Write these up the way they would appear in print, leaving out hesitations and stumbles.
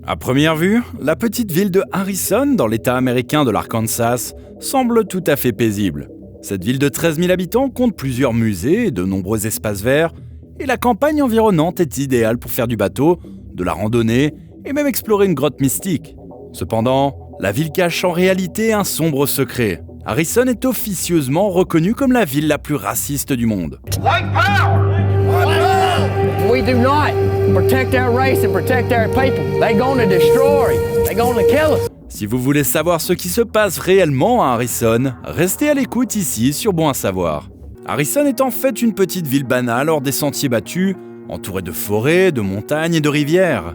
À première vue, la petite ville de Harrison, dans l'État américain de l'Arkansas, semble tout à fait paisible. Cette ville de 13 000 habitants compte plusieurs musées et de nombreux espaces verts, et la campagne environnante est idéale pour faire du bateau, de la randonnée et même explorer une grotte mystique. Cependant, la ville cache en réalité un sombre secret. Harrison est officieusement reconnue comme la ville la plus raciste du monde. White power! White power! We do not protect our race and protect our people. They're gonna destroy. They're gonna kill us. Si vous voulez savoir ce qui se passe réellement à Harrison, restez à l'écoute ici sur Bon à savoir. Harrison est en fait une petite ville banale hors des sentiers battus, entourée de forêts, de montagnes et de rivières.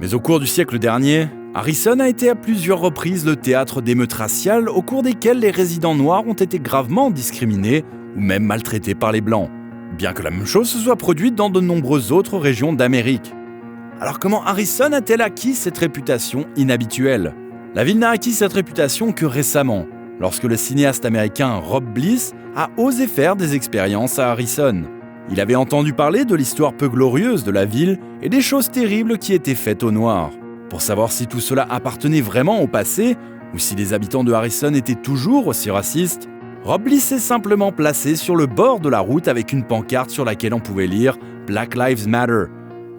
Mais au cours du siècle dernier, Harrison a été à plusieurs reprises le théâtre d'émeutes raciales au cours desquelles les résidents noirs ont été gravement discriminés ou même maltraités par les Blancs, bien que la même chose se soit produite dans de nombreuses autres régions d'Amérique. Alors comment Harrison a-t-elle acquis cette réputation inhabituelle ? La ville n'a acquis cette réputation que récemment, lorsque le cinéaste américain Rob Bliss a osé faire des expériences à Harrison. Il avait entendu parler de l'histoire peu glorieuse de la ville et des choses terribles qui étaient faites aux Noirs. Pour savoir si tout cela appartenait vraiment au passé, ou si les habitants de Harrison étaient toujours aussi racistes, Rob Bliss s'est simplement placé sur le bord de la route avec une pancarte sur laquelle on pouvait lire « Black Lives Matter »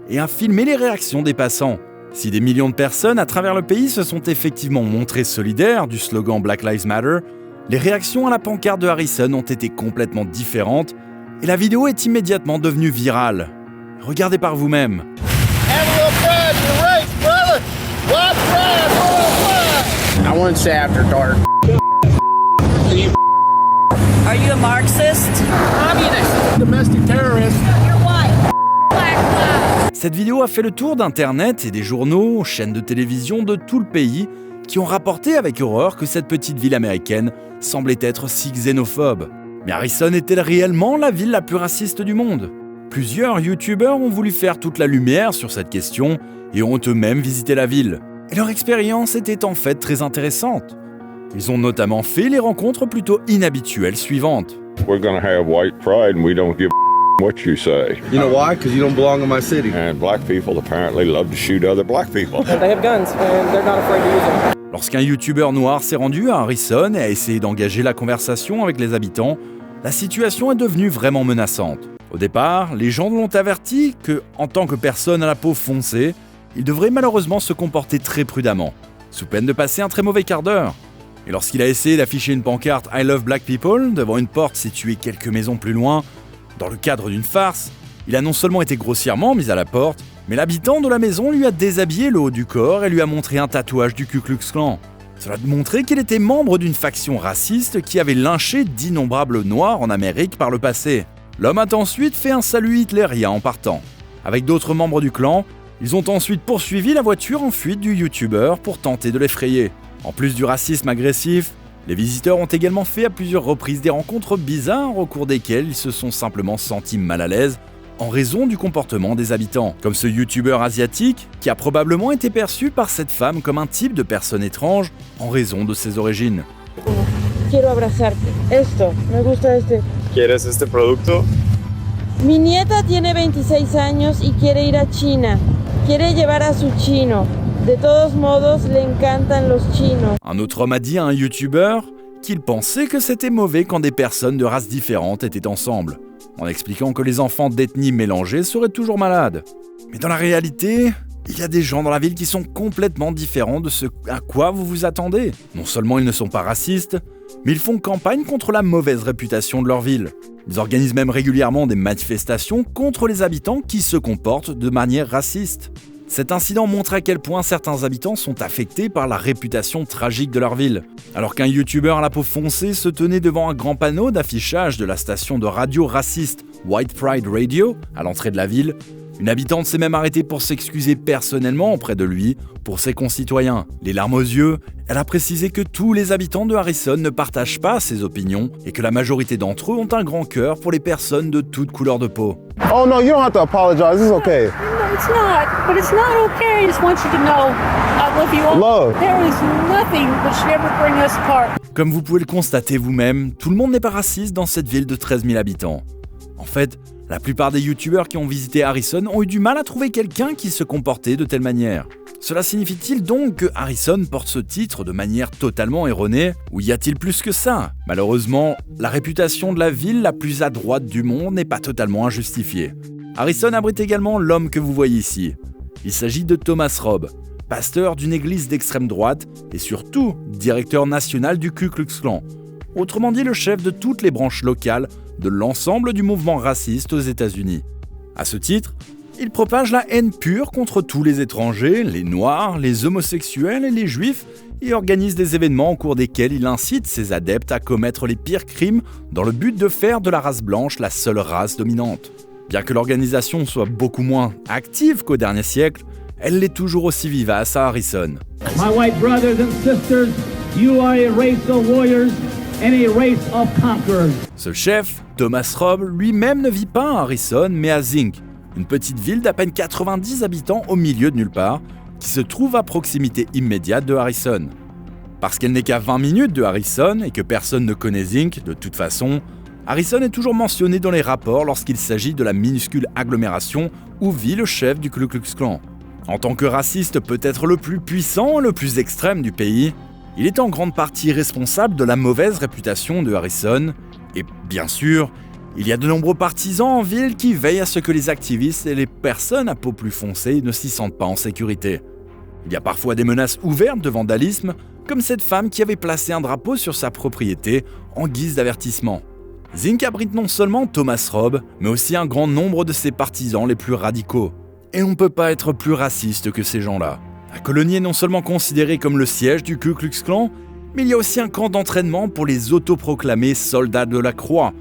et a filmé les réactions des passants. Si des millions de personnes à travers le pays se sont effectivement montrées solidaires du slogan Black Lives Matter, les réactions à la pancarte de Harrison ont été complètement différentes et la vidéo est immédiatement devenue virale. Regardez par vous-même. I want to say after dark. Are you a Marxist? Communist. Domestic terrorist. You're white. Black lives. Cette vidéo a fait le tour d'Internet et des journaux, chaînes de télévision de tout le pays qui ont rapporté avec horreur que cette petite ville américaine semblait être si xénophobe. Mais Harrison est-elle réellement la ville la plus raciste du monde ? Plusieurs youtubeurs ont voulu faire toute la lumière sur cette question et ont eux-mêmes visité la ville. Et leur expérience était en fait très intéressante. Ils ont notamment fait les rencontres plutôt inhabituelles suivantes. We're gonna have white pride and we don't give a what you say. You know why? Because you don't belong in my city. And black people apparently love to shoot other black people. They have guns and they're not afraid to use them. Lorsqu'un youtubeur noir s'est rendu à Harrison et a essayé d'engager la conversation avec les habitants, la situation est devenue vraiment menaçante. Au départ, les gens l'ont averti que, en tant que personne à la peau foncée, il devrait malheureusement se comporter très prudemment, sous peine de passer un très mauvais quart d'heure. Et lorsqu'il a essayé d'afficher une pancarte « I love black people » devant une porte située quelques maisons plus loin, dans le cadre d'une farce, il a non seulement été grossièrement mis à la porte, mais l'habitant de la maison lui a déshabillé le haut du corps et lui a montré un tatouage du Ku Klux Klan. Cela montrait qu'il était membre d'une faction raciste qui avait lynché d'innombrables Noirs en Amérique par le passé. L'homme a ensuite fait un salut hitlérien en partant. Avec d'autres membres du clan, ils ont ensuite poursuivi la voiture en fuite du youtubeur pour tenter de l'effrayer. En plus du racisme agressif, les visiteurs ont également fait à plusieurs reprises des rencontres bizarres au cours desquelles ils se sont simplement sentis mal à l'aise en raison du comportement des habitants. Comme ce youtubeur asiatique qui a probablement été perçu par cette femme comme un type de personne étrange en raison de ses origines. Quiero abrazarte. Esto, me gusta este. ¿Quieres este producto? Mi nieta tiene 26 años y quiere ir a China. Quiere llevar a su chino. De todos modos, le encantan los chinos. Un autre homme a dit à un youtubeur qu'il pensait que c'était mauvais quand des personnes de races différentes étaient ensemble, en expliquant que les enfants d'ethnies mélangées seraient toujours malades. Mais dans la réalité, il y a des gens dans la ville qui sont complètement différents de ce à quoi vous vous attendez. Non seulement ils ne sont pas racistes, mais ils font campagne contre la mauvaise réputation de leur ville. Ils organisent même régulièrement des manifestations contre les habitants qui se comportent de manière raciste. Cet incident montre à quel point certains habitants sont affectés par la réputation tragique de leur ville. Alors qu'un youtubeur à la peau foncée se tenait devant un grand panneau d'affichage de la station de radio raciste White Pride Radio à l'entrée de la ville, une habitante s'est même arrêtée pour s'excuser personnellement auprès de lui pour ses concitoyens. Les larmes aux yeux, elle a précisé que tous les habitants de Harrison ne partagent pas ses opinions et que la majorité d'entre eux ont un grand cœur pour les personnes de toute couleur de peau. Oh no, you don't have to apologize. It's okay. No, it's not. But it's not okay. I just want you to know I love you all. Love. There is nothing that should ever bring us apart. Comme vous pouvez le constater vous-même, tout le monde n'est pas raciste dans cette ville de 13 000 habitants. En fait, La plupart des youtubeurs qui ont visité Harrison ont eu du mal à trouver quelqu'un qui se comportait de telle manière. Cela signifie-t-il donc que Harrison porte ce titre de manière totalement erronée? Ou y a-t-il plus que ça? Malheureusement, la réputation de la ville la plus à droite du monde n'est pas totalement injustifiée. Harrison abrite également l'homme que vous voyez ici. Il s'agit de Thomas Robb, pasteur d'une église d'extrême droite et surtout directeur national du Ku Klux Klan. Autrement dit, le chef de toutes les branches locales de l'ensemble du mouvement raciste aux États-Unis. À ce titre, il propage la haine pure contre tous les étrangers, les noirs, les homosexuels et les juifs et organise des événements au cours desquels il incite ses adeptes à commettre les pires crimes dans le but de faire de la race blanche la seule race dominante. Bien que l'organisation soit beaucoup moins active qu'au dernier siècle, elle l'est toujours aussi vivace à Harrison. My white brothers and sisters, you are a race of warriors and a race of conquerors. Ce chef, Thomas Robb, lui-même ne vit pas à Harrison mais à Zinc, une petite ville d'à peine 90 habitants au milieu de nulle part, qui se trouve à proximité immédiate de Harrison. Parce qu'elle n'est qu'à 20 minutes de Harrison et que personne ne connaît Zinc de toute façon, Harrison est toujours mentionné dans les rapports lorsqu'il s'agit de la minuscule agglomération où vit le chef du Ku Klux Klan. En tant que raciste peut-être le plus puissant et le plus extrême du pays, il est en grande partie responsable de la mauvaise réputation de Harrison. Et bien sûr, il y a de nombreux partisans en ville qui veillent à ce que les activistes et les personnes à peau plus foncée ne s'y sentent pas en sécurité. Il y a parfois des menaces ouvertes de vandalisme, comme cette femme qui avait placé un drapeau sur sa propriété en guise d'avertissement. Zinc abrite non seulement Thomas Robb, mais aussi un grand nombre de ses partisans les plus radicaux. Et on ne peut pas être plus raciste que ces gens-là. La colonie est non seulement considérée comme le siège du Ku Klux Klan, mais il y a aussi un camp d'entraînement pour les autoproclamés soldats de la croix,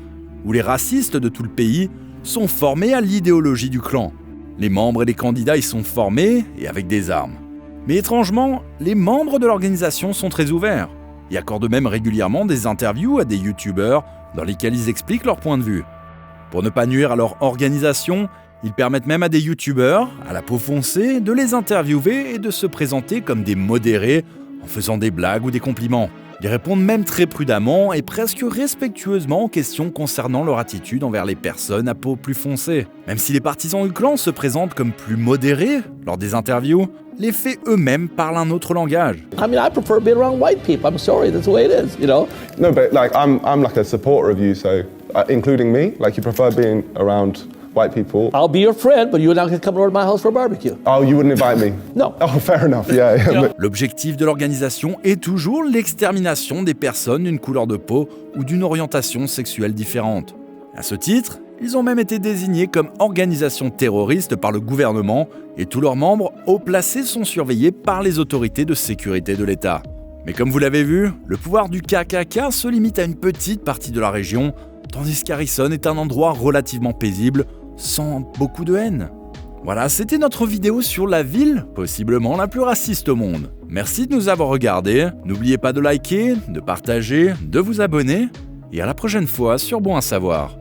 où les racistes de tout le pays sont formés à l'idéologie du clan. Les membres et les candidats y sont formés et avec des armes. Mais étrangement, les membres de l'organisation sont très ouverts et accordent même régulièrement des interviews à des youtubeurs dans lesquels ils expliquent leur point de vue. Pour ne pas nuire à leur organisation, ils permettent même à des youtubeurs, à la peau foncée, de les interviewer et de se présenter comme des modérés en faisant des blagues ou des compliments. Ils répondent même très prudemment et presque respectueusement aux questions concernant leur attitude envers les personnes à peau plus foncée. Même si les partisans du clan se présentent comme plus modérés lors des interviews, les faits eux-mêmes parlent un autre langage. I mean, I prefer being around white people. I'm sorry, that's the way it is, you know? No, but like I'm like a supporter of you, so including me. Like you prefer being around white people. I'll be your friend, but you're not going to come over to my house for a barbecue. Oh, you wouldn't invite me? No. Oh, fair enough, yeah. L'objectif de l'organisation est toujours l'extermination des personnes d'une couleur de peau ou d'une orientation sexuelle différente. À ce titre, ils ont même été désignés comme organisation terroriste par le gouvernement et tous leurs membres haut placés sont surveillés par les autorités de sécurité de l'État. Mais comme vous l'avez vu, le pouvoir du KKK se limite à une petite partie de la région, tandis qu'Harrison est un endroit relativement paisible, sans beaucoup de haine. Voilà, c'était notre vidéo sur la ville, possiblement la plus raciste au monde. Merci de nous avoir regardés, n'oubliez pas de liker, de partager, de vous abonner, et à la prochaine fois sur Bon à savoir.